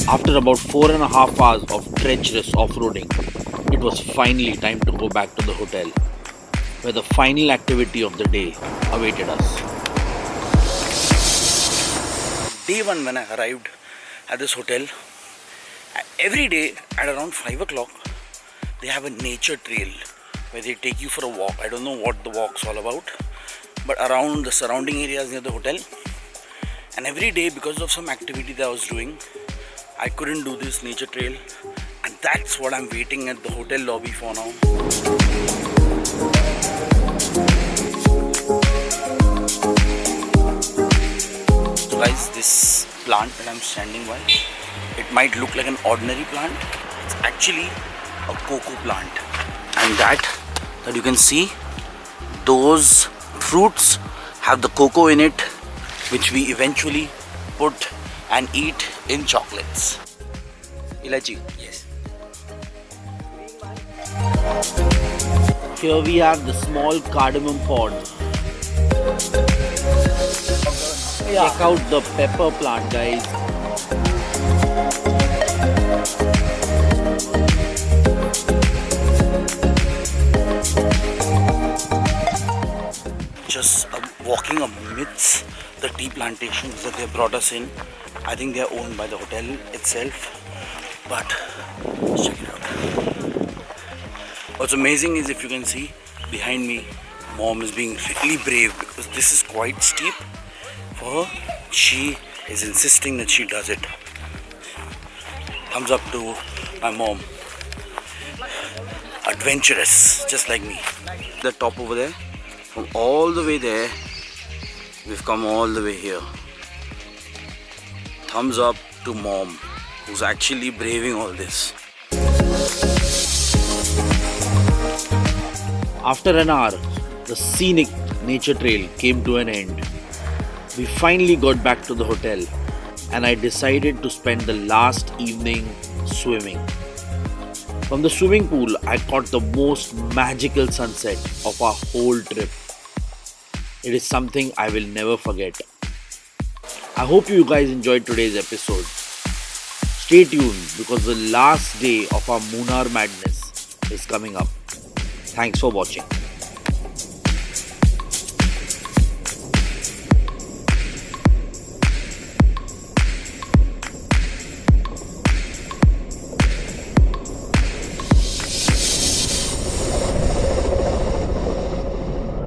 After about 4.5 hours of treacherous off-roading, it was finally time to go back to the hotel, where the final activity of the day awaited us. Day one, when I arrived at this hotel, every day at around 5 o'clock, they have a nature trail where they take you for a walk. I don't know what the walk's all about, but around the surrounding areas near the hotel. And every day, because of some activity that I was doing, I couldn't do this nature trail, and that's what I'm waiting at the hotel lobby for now. So guys, this plant that I'm standing by, it might look like an ordinary plant. It's actually a cocoa plant, and that you can see, those fruits have the cocoa in it, which we eventually put and eat in chocolates. Ilachi. Yes. Here we have the small cardamom pod. Check out the pepper plant, guys. Just walking amidst the tea plantations that they brought us in. I think they are owned by the hotel itself, but let's check it out. What's amazing is, if you can see behind me, mom is being really brave because this is quite steep for her. She is insisting that she does it. Thumbs up to my mom. Adventurous, just like me. The top over there, from all the way there, we've come all the way here. Thumbs up to mom, who's actually braving all this. After an hour, the scenic nature trail came to an end. We finally got back to the hotel, and I decided to spend the last evening swimming. From the swimming pool, I caught the most magical sunset of our whole trip. It is something I will never forget. I hope you guys enjoyed today's episode. Stay tuned, because the last day of our Munnar madness is coming up. Thanks for watching.